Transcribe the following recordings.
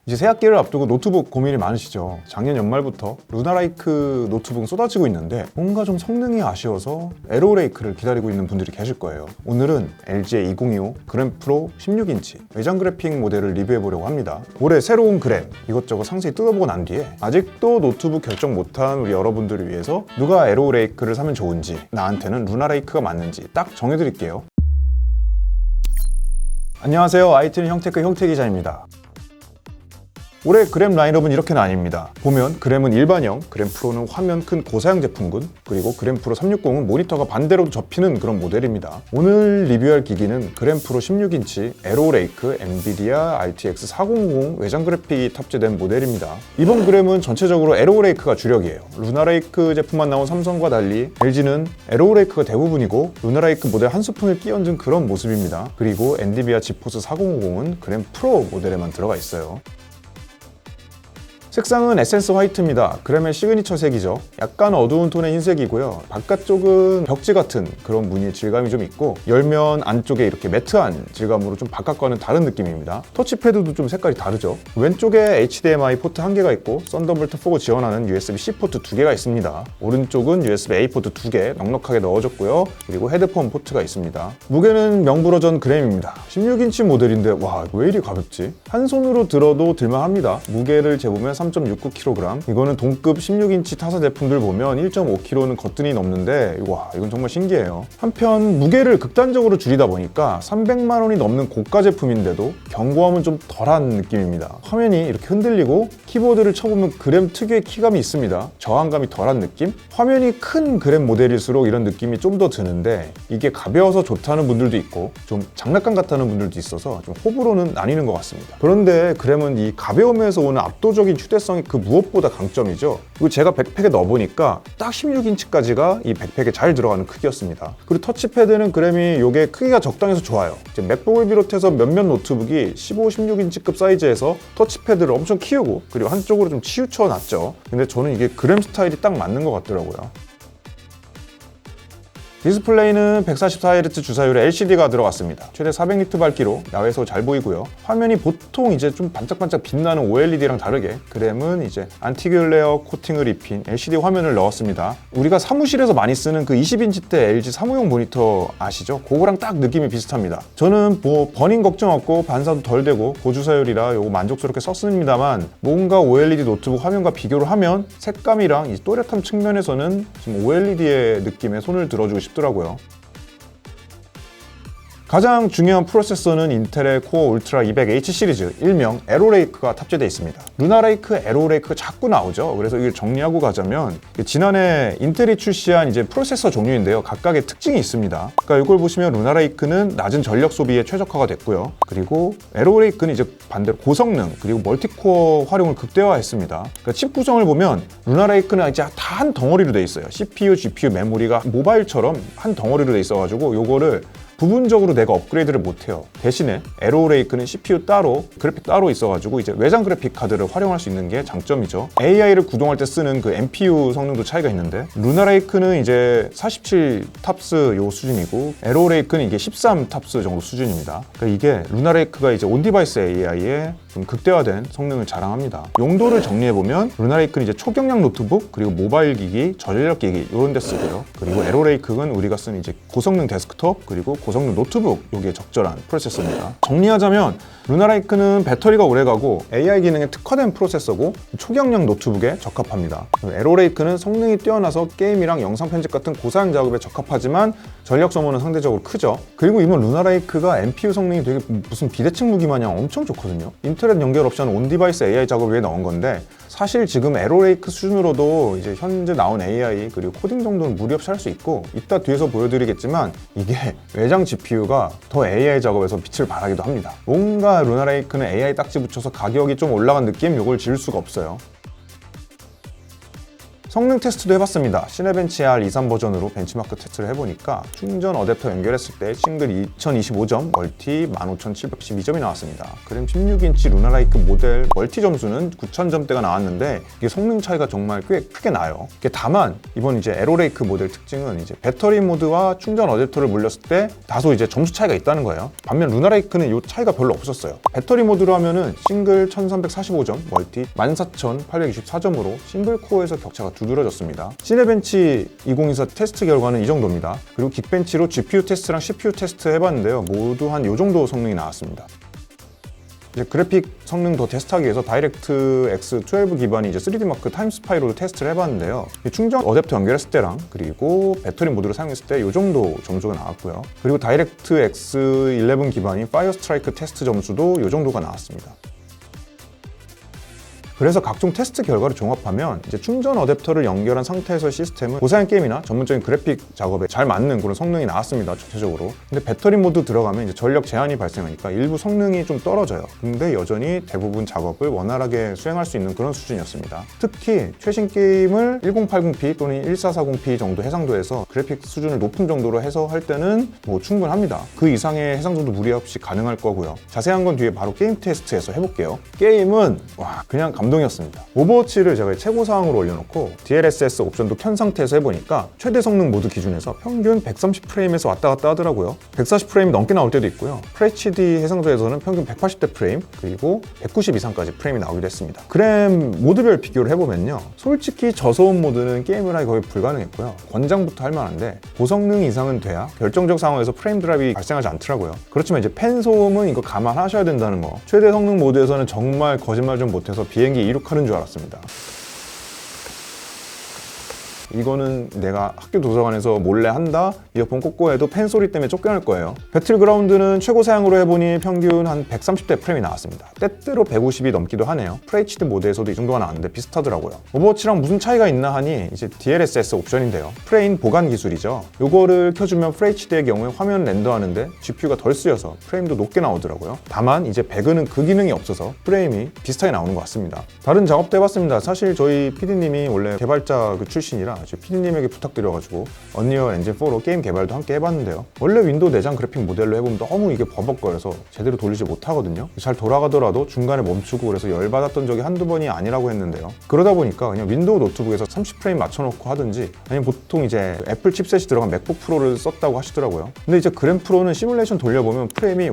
이제 새학기를 앞두고 노트북 고민이 많으시죠. 작년 연말부터 루나라이크 노트북 쏟아지고 있는데 뭔가 좀 성능이 아쉬워서 에로레이크를 기다리고 있는 분들이 계실 거예요. 오늘은 LG의 2025 그램 프로 16인치 외장 그래픽 모델을 리뷰해보려고 합니다. 올해 새로운 그램 이것저것 상세히 뜯어보고 난 뒤에 아직도 노트북 결정 못한 우리 여러분들을 위해서 누가 에로레이크를 사면 좋은지, 나한테는 루나라이크가 맞는지 딱 정해드릴게요. 안녕하세요. IT는 형테크 형태기자입니다. 올해 그램 라인업은 이렇게 나뉩니다. 보면 그램은 일반형, 그램 프로는 화면 큰 고사양 제품군, 그리고 그램 프로 360은 모니터가 반대로 접히는 그런 모델입니다. 오늘 리뷰할 기기는 그램 프로 16인치 에로레이크 엔비디아 RTX 4050 외장 그래픽이 탑재된 모델입니다. 이번 그램은 전체적으로 에로레이크가 주력이에요. 루나레이크 제품만 나온 삼성과 달리 LG는 에로레이크가 대부분이고 루나레이크 모델 한 스푼을 끼얹은 그런 모습입니다. 그리고 엔비디아 지포스 4050은 그램 프로 모델에만 들어가 있어요. 색상은 에센스 화이트입니다. 그램의 시그니처 색이죠. 약간 어두운 톤의 흰색이고요. 바깥쪽은 벽지 같은 그런 무늬의 질감이 좀 있고 열면 안쪽에 이렇게 매트한 질감으로 좀 바깥과는 다른 느낌입니다. 터치패드도 좀 색깔이 다르죠. 왼쪽에 HDMI 포트 1개가 있고 썬더볼트 4가 지원하는 USB-C 포트 2개가 있습니다. 오른쪽은 USB-A 포트 2개 넉넉하게 넣어줬고요. 그리고 헤드폰 포트가 있습니다. 무게는 명불허전 그램입니다. 16인치 모델인데 와, 왜 이리 가볍지? 한 손으로 들어도 들만합니다. 무게를 재보면 3.69kg. 이거는 동급 16인치 타사 제품들 보면 1.5kg는 거뜬히 넘는데 와, 이건 정말 신기해요. 한편 무게를 극단적으로 줄이다 보니까 300만 원이 넘는 고가 제품인데도 견고함은 좀 덜한 느낌입니다. 화면이 이렇게 흔들리고 키보드를 쳐보면 그램 특유의 키감이 있습니다. 저항감이 덜한 느낌? 화면이 큰 그램 모델일수록 이런 느낌이 좀 더 드는데 이게 가벼워서 좋다는 분들도 있고 좀 장난감 같다는 분들도 있어서 좀 호불호는 나뉘는 것 같습니다. 그런데 그램은 이 가벼움에서 오는 압도적인 휴대성이 그 무엇보다 강점이죠. 그리고 제가 백팩에 넣어보니까 딱 16인치까지가 이 백팩에 잘 들어가는 크기였습니다. 그리고 터치패드는 그램이 이게 크기가 적당해서 좋아요. 이제 맥북을 비롯해서 몇몇 노트북이 15, 16인치급 사이즈에서 터치패드를 엄청 키우고 그리고 한쪽으로 좀 치우쳐 놨죠. 근데 저는 이게 그램 스타일이 딱 맞는 것 같더라고요. 디스플레이는 144Hz 주사율의 LCD가 들어갔습니다. 최대 400니트 밝기로 야외에서 잘 보이고요. 화면이 보통 이제 좀 반짝반짝 빛나는 OLED랑 다르게 그램은 이제 안티글레어 코팅을 입힌 LCD 화면을 넣었습니다. 우리가 사무실에서 많이 쓰는 그 20인치대 LG 사무용 모니터 아시죠? 그거랑 딱 느낌이 비슷합니다. 저는 뭐 버닝 걱정 없고 반사도 덜 되고 고주사율이라 요거 만족스럽게 썼습니다만 뭔가 OLED 노트북 화면과 비교를 하면 색감이랑 이 또렷함 측면에서는 좀 OLED의 느낌에 손을 들어주고 싶더라고요. 가장 중요한 프로세서는 인텔의 코어 울트라 200H 시리즈, 일명 에로레이크가 탑재되어 있습니다. 루나레이크, 에로레이크가 자꾸 나오죠. 그래서 이걸 정리하고 가자면 지난해 인텔이 출시한 이제 프로세서 종류인데요. 각각의 특징이 있습니다. 그러니까 이걸 보시면 루나레이크는 낮은 전력 소비에 최적화가 됐고요. 그리고 에로레이크는 이제 반대로 고성능 그리고 멀티코어 활용을 극대화했습니다. 그러니까 칩 구성을 보면 루나레이크는 이제 다 한 덩어리로 돼 있어요. CPU, GPU, 메모리가 모바일처럼 한 덩어리로 돼 있어가지고 요거를 부분적으로 내가 업그레이드를 못해요. 대신에 에로레이크는 CPU 따로, 그래픽 따로 있어가지고 이제 외장 그래픽 카드를 활용할 수 있는 게 장점이죠. AI를 구동할 때 쓰는 그 NPU 성능도 차이가 있는데 루나레이크는 이제 47 탑스 요 수준이고 에로레이크는 이게 13 탑스 정도 수준입니다. 그러니까 이게 루나레이크가 이제 온디바이스 AI의 좀 극대화된 성능을 자랑합니다. 용도를 정리해보면 루나레이크는 이제 초경량 노트북, 그리고 모바일 기기, 저전력 기기 이런 데 쓰고요. 그리고 에로레이크는 우리가 쓰는 이제 고성능 데스크톱, 그리고 고성능 노트북 여기에 적절한 프로세서입니다. 정리하자면 루나레이크는 배터리가 오래가고 AI 기능에 특화된 프로세서고 초경량 노트북에 적합합니다. 에로레이크는 성능이 뛰어나서 게임이랑 영상 편집 같은 고사양 작업에 적합하지만 전력 소모는 상대적으로 크죠. 그리고 이번 루나레이크가 NPU 성능이 되게 무슨 비대칭 무기 마냥 엄청 좋거든요. 인터넷 연결 없이 하는 온디바이스 AI 작업 위에 넣은 건데 사실 지금 에로레이크 수준으로도 이제 현재 나온 AI 그리고 코딩 정도는 무리 없이 할 수 있고 이따 뒤에서 보여드리겠지만 이게 외장 GPU가 더 AI 작업에서 빛을 발하기도 합니다. 뭔가 루나레이크는 AI 딱지 붙여서 가격이 좀 올라간 느낌? 이걸 지을 수가 없어요. 성능 테스트도 해봤습니다. 시네벤치 R23 버전으로 벤치마크 테스트를 해보니까 충전 어댑터 연결했을 때 싱글 2025점, 멀티 15712점이 나왔습니다. 그램 16인치 루나라이크 모델 멀티 점수는 9000점대가 나왔는데 이게 성능 차이가 정말 꽤 크게 나요. 다만 이번 이제 에로레이크 모델 특징은 이제 배터리 모드와 충전 어댑터를 물렸을 때 다소 이제 점수 차이가 있다는 거예요. 반면 루나라이크는 이 차이가 별로 없었어요. 배터리 모드로 하면은 싱글 1345점, 멀티 14824점으로 싱글 코어에서 격차가 두드러졌습니다. 시네벤치 2024 테스트 결과는 이 정도입니다. 그리고 긱벤치로 GPU 테스트랑 CPU 테스트 해봤는데요. 모두 한 요 정도 성능이 나왔습니다. 이제 그래픽 성능 더 테스트하기 위해서 다이렉트 X12 기반의 이제 3D 마크 타임 스파이로도 테스트를 해봤는데요. 충전 어댑터 연결했을 때랑 그리고 배터리 모드를 사용했을 때 이 정도 점수가 나왔고요. 그리고 다이렉트 X11 기반의 파이어 스트라이크 테스트 점수도 이 정도가 나왔습니다. 그래서 각종 테스트 결과를 종합하면 이제 충전 어댑터를 연결한 상태에서 시스템은 고사양 게임이나 전문적인 그래픽 작업에 잘 맞는 그런 성능이 나왔습니다. 전체적으로. 근데 배터리 모드 들어가면 이제 전력 제한이 발생하니까 일부 성능이 좀 떨어져요. 근데 여전히 대부분 작업을 원활하게 수행할 수 있는 그런 수준이었습니다. 특히 최신 게임을 1080p 또는 1440p 정도 해상도에서 그래픽 수준을 높은 정도로 해서 할 때는 뭐 충분합니다. 그 이상의 해상도도 무리 없이 가능할 거고요. 자세한 건 뒤에 바로 게임 테스트에서 해볼게요. 게임은 그냥 감동이었습니다. 오버워치를 제가 최고 사항으로 올려놓고 DLSS 옵션도 켠 상태에서 해보니까 최대 성능 모드 기준에서 평균 130프레임에서 왔다 갔다 하더라고요. 140프레임이 넘게 나올 때도 있고요. FHD 해상도에서는 평균 180대 프레임 그리고 190 이상까지 프레임이 나오기도 했습니다. 그램 모드별 비교를 해보면요. 솔직히 저소음 모드는 게임을 하기 거의 불가능했고요. 권장부터 할 만한데 고성능 이상은 돼야 결정적 상황에서 프레임 드랍이 발생하지 않더라고요. 그렇지만 이제 팬 소음은 이거 감안하셔야 된다는 거. 최대 성능 모드에서는 정말 거짓말 좀 못해서 비행기 이륙하는 줄 알았습니다. 이거는 내가 학교 도서관에서 몰래 한다? 이어폰 꽂고 해도 팬 소리 때문에 쫓겨날 거예요. 배틀그라운드는 최고 사양으로 해보니 평균 한 130대 프레임이 나왔습니다. 때때로 150이 넘기도 하네요. FHD 모드에서도 이 정도가 나왔는데 비슷하더라고요. 오버워치랑 무슨 차이가 있나 하니 이제 DLSS 옵션인데요. 프레임 보관 기술이죠. 요거를 켜주면 FHD의 경우에 화면 렌더하는데 GPU가 덜 쓰여서 프레임도 높게 나오더라고요. 다만 이제 배그는 그 기능이 없어서 프레임이 비슷하게 나오는 것 같습니다. 다른 작업도 해봤습니다. 사실 저희 PD님이 원래 개발자 출신이라 PD님에게 부탁드려가지고 언리얼 엔진 4로 게임 개발도 함께 해봤는데요. 원래 윈도우 내장 그래픽 모델로 해보면 너무 이게 버벅거려서 제대로 돌리지 못하거든요. 잘 돌아가더라도 중간에 멈추고 그래서 열받았던 적이 한두 번이 아니라고 했는데요. 그러다 보니까 그냥 윈도우 노트북에서 30프레임 맞춰놓고 하든지 아니면 보통 이제 애플 칩셋이 들어간 맥북 프로를 썼다고 하시더라고요. 근데 이제 그램 프로는 시뮬레이션 돌려보면 프레임이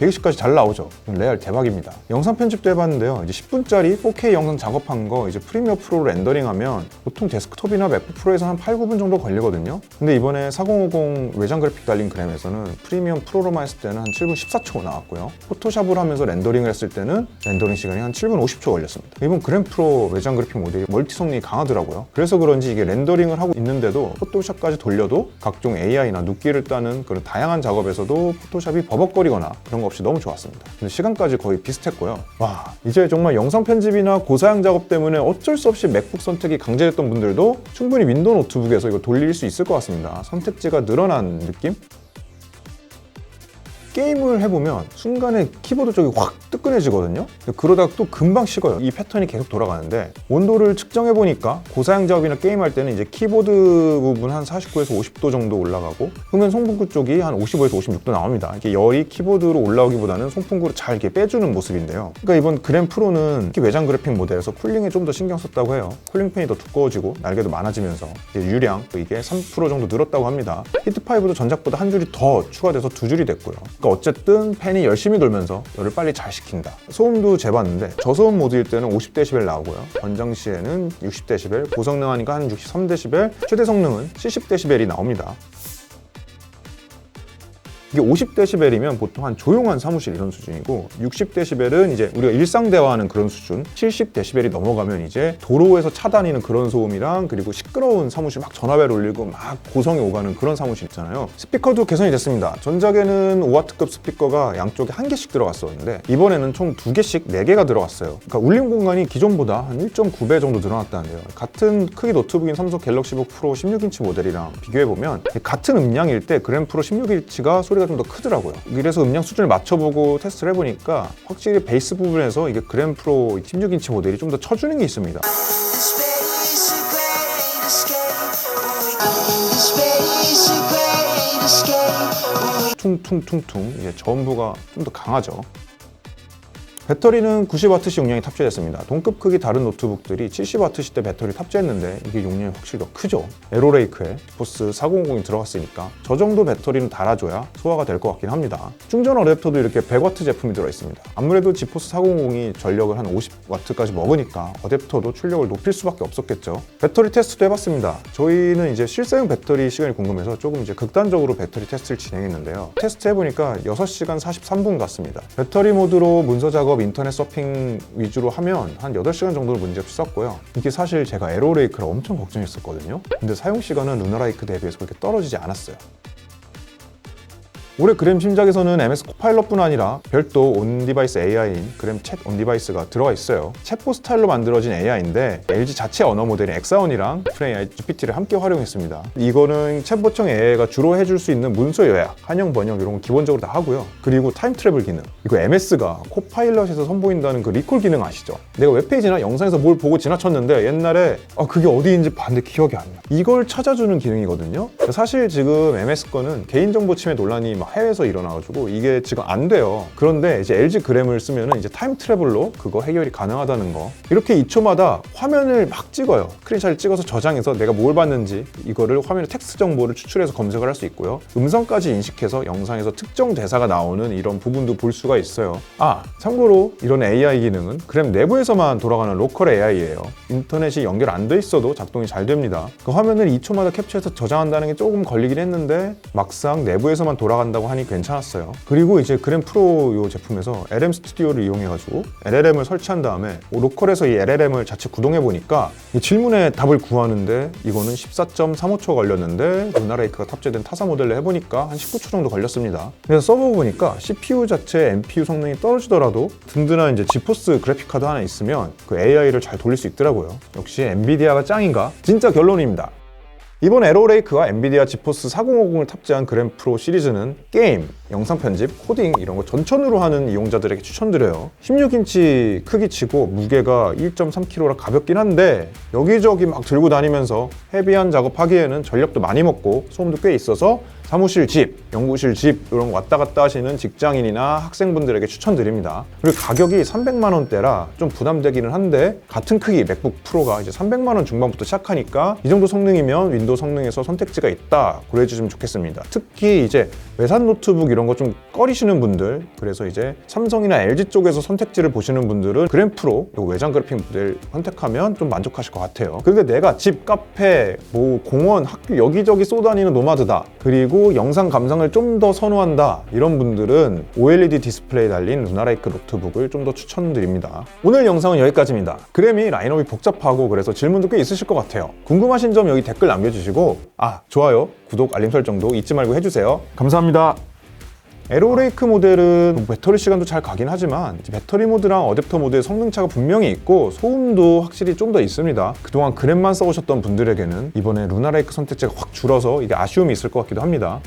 120까지 잘 나오죠. 레알 대박입니다. 영상 편집도 해봤는데요. 이제 10분짜리 4K 영상 작업한 거 이제 프리미어 프로로 렌더링하면 보통 데스크톱이나 맥북 프로에서 한 8, 9분 정도 걸리거든요. 근데 이번에 4050 외장 그래픽 달린 그램에서는 프리미엄 프로로만 했을 때는 한 7분 14초 나왔고요. 포토샵을 하면서 렌더링을 했을 때는 렌더링 시간이 한 7분 50초 걸렸습니다. 이번 그램 프로 외장 그래픽 모델이 멀티 성능이 강하더라고요. 그래서 그런지 이게 렌더링을 하고 있는데도 포토샵까지 돌려도 각종 AI나 눕기를 따는 그런 다양한 작업에서도 포토샵이 버벅거리거나 그런 거 없이 너무 좋았습니다. 근데 시간까지 거의 비슷했고요. 이제 정말 영상 편집이나 고사양 작업 때문에 어쩔 수 없이 맥북 선택이 강제됐던 분들도 충분히 윈도우 노트북에서 이거 돌릴 수 있을 것 같습니다. 선택지가 늘어난 느낌? 게임을 해보면 순간에 키보드 쪽이 확 뜨끈해지거든요. 그러다가 또 금방 식어요. 이 패턴이 계속 돌아가는데 온도를 측정해보니까 고사양 작업이나 게임할 때는 이제 키보드 부분 한 49에서 50도 정도 올라가고 후면 송풍구 쪽이 한 55에서 56도 나옵니다. 이게 열이 키보드로 올라오기보다는 송풍구로 잘 이렇게 빼주는 모습인데요. 그러니까 이번 그램 프로는 특히 외장 그래픽 모델에서 쿨링에 좀 더 신경 썼다고 해요. 쿨링팬이 더 두꺼워지고 날개도 많아지면서 유량 이게 3% 정도 늘었다고 합니다. 히트5도 전작보다 한 줄이 더 추가돼서 2줄이 됐고요. 그러니까 어쨌든 팬이 열심히 돌면서 열을 빨리 잘 식힌다. 소음도 재봤는데 저소음 모드일 때는 50dB 나오고요. 권장 시에는 60dB, 고성능 하니까 한 63dB, 최대 성능은 70dB이 나옵니다. 이게 50dB이면 보통 한 조용한 사무실 이런 수준이고 60dB은 이제 우리가 일상 대화하는 그런 수준, 70dB이 넘어가면 이제 도로에서 차 다니는 그런 소음이랑 그리고 시끄러운 사무실 막 전화벨 울리고 막 고성이 오가는 그런 사무실 있잖아요. 스피커도 개선이 됐습니다. 전작에는 5W급 스피커가 양쪽에 한 개씩 들어갔었는데 이번에는 총 2개씩 4개가 들어갔어요. 그러니까 울림 공간이 기존보다 한 1.9배 정도 늘어났다는데요. 같은 크기 노트북인 삼성 갤럭시북 프로 16인치 모델이랑 비교해보면 같은 음량일 때 그램 프로 16인치가 소리가 좀 더 크더라고요. 이래서 음량 수준을 맞춰보고 테스트를 해보니까 확실히 베이스 부분에서 이게 그램 프로 16인치 모델이 좀 더 쳐주는 게 있습니다. 퉁퉁퉁퉁 이게 전부가 좀 더 강하죠. 배터리는 90W시 용량이 탑재됐습니다. 동급 크기 다른 노트북들이 70W시대 배터리 탑재했는데 이게 용량이 확실히 더 크죠. 에로레이크에 지포스 4050이 들어갔으니까 저 정도 배터리는 달아줘야 소화가 될 것 같긴 합니다. 충전 어댑터도 이렇게 100W 제품이 들어있습니다. 아무래도 지포스 4050이 전력을 한 50W까지 먹으니까 어댑터도 출력을 높일 수밖에 없었겠죠. 배터리 테스트도 해봤습니다. 저희는 이제 실사용 배터리 시간이 궁금해서 조금 이제 극단적으로 배터리 테스트를 진행했는데요. 테스트 해보니까 6시간 43분 같습니다. 배터리 모드로 문서 작업 인터넷 서핑 위주로 하면 한 8시간 정도를 문제없이 썼고요. 이게 사실 제가 에로레이크를 엄청 걱정했었거든요. 근데 사용 시간은 루나라이크 대비해서 그렇게 떨어지지 않았어요. 올해 그램 심작에서는 MS 코파일럿뿐 아니라 별도 온디바이스 AI인 그램 챗 온디바이스가 들어가 있어요. 챗봇 스타일로 만들어진 AI인데 LG 자체 언어 모델인 엑사원이랑 오픈AI GPT를 함께 활용했습니다. 이거는 챗봇형 AI가 주로 해줄 수 있는 문서 요약, 한영 번역 이런 거 기본적으로 다 하고요. 그리고 타임 트래블 기능. 이거 MS가 코파일럿에서 선보인다는 그 리콜 기능 아시죠? 내가 웹페이지나 영상에서 뭘 보고 지나쳤는데 옛날에 그게 어디인지 봤는데 기억이 안 나. 이걸 찾아주는 기능이거든요. 사실 지금 MS 거는 개인정보 침해 논란이 막 해외에서 일어나가지고 이게 지금 안 돼요. 그런데 이제 LG 그램을 쓰면은 이제 타임 트래블로 그거 해결이 가능하다는 거. 이렇게 2초마다 화면을 막 찍어요. 스크린샷을 찍어서 저장해서 내가 뭘 봤는지 이거를 화면에 텍스트 정보를 추출해서 검색을 할 수 있고요. 음성까지 인식해서 영상에서 특정 대사가 나오는 이런 부분도 볼 수가 있어요. 참고로 이런 AI 기능은 그램 내부에서만 돌아가는 로컬 AI예요. 인터넷이 연결 안 돼 있어도 작동이 잘 됩니다. 그 화면을 2초마다 캡처해서 저장한다는 게 조금 걸리긴 했는데 막상 내부에서만 돌아간다고 하니 괜찮았어요. 그리고 이제 그램 프로 요 제품에서 LM 스튜디오를 이용해가지고 LLM을 설치한 다음에 로컬에서 이 LLM을 자체 구동해 보니까 이 질문에 답을 구하는데 이거는 14.35초 걸렸는데 루나레이크가 탑재된 타사 모델로 해보니까 한 19초 정도 걸렸습니다. 그래서 써보니까 CPU 자체 NPU 성능이 떨어지더라도 든든한 이제 지포스 그래픽 카드 하나 있으면 그 AI를 잘 돌릴 수 있더라고요. 역시 엔비디아가 짱인가? 진짜 결론입니다. 이번 에로레이크와 엔비디아 지포스 4050을 탑재한 그램 프로 시리즈는 게임, 영상 편집, 코딩 이런 거 전천후로 하는 이용자들에게 추천드려요. 16인치 크기치고 무게가 1.3kg라 가볍긴 한데 여기저기 막 들고 다니면서 헤비한 작업하기에는 전력도 많이 먹고 소음도 꽤 있어서 사무실 집, 연구실 집 이런 거 왔다 갔다 하시는 직장인이나 학생분들에게 추천드립니다. 그리고 가격이 300만 원대라 좀 부담되기는 한데 같은 크기 맥북 프로가 이제 300만 원 중반부터 시작하니까 이 정도 성능이면 윈도우 성능에서 선택지가 있다 그래주시면 좋겠습니다. 특히 이제 외산 노트북 이런 거 좀 꺼리시는 분들, 그래서 이제 삼성이나 LG 쪽에서 선택지를 보시는 분들은 그램 프로 외장 그래픽 모델 선택하면 좀 만족하실 것 같아요. 근데 내가 집, 카페, 뭐 공원, 학교 여기저기 쏘다니는 노마드다, 그리고 영상 감상을 좀 더 선호한다 이런 분들은 OLED 디스플레이 달린 루나라이크 노트북을 좀 더 추천드립니다. 오늘 영상은 여기까지입니다. 그램이 라인업이 복잡하고 그래서 질문도 꽤 있으실 것 같아요. 궁금하신 점 여기 댓글 남겨주시고 좋아요, 구독, 알림 설정도 잊지 말고 해주세요. 감사합니다. 에로레이크 모델은 배터리 시간도 잘 가긴 하지만 배터리 모드랑 어댑터 모드의 성능차가 분명히 있고 소음도 확실히 좀 더 있습니다. 그동안 그램만 써오셨던 분들에게는 이번에 루나레이크 선택지가 확 줄어서 이게 아쉬움이 있을 것 같기도 합니다.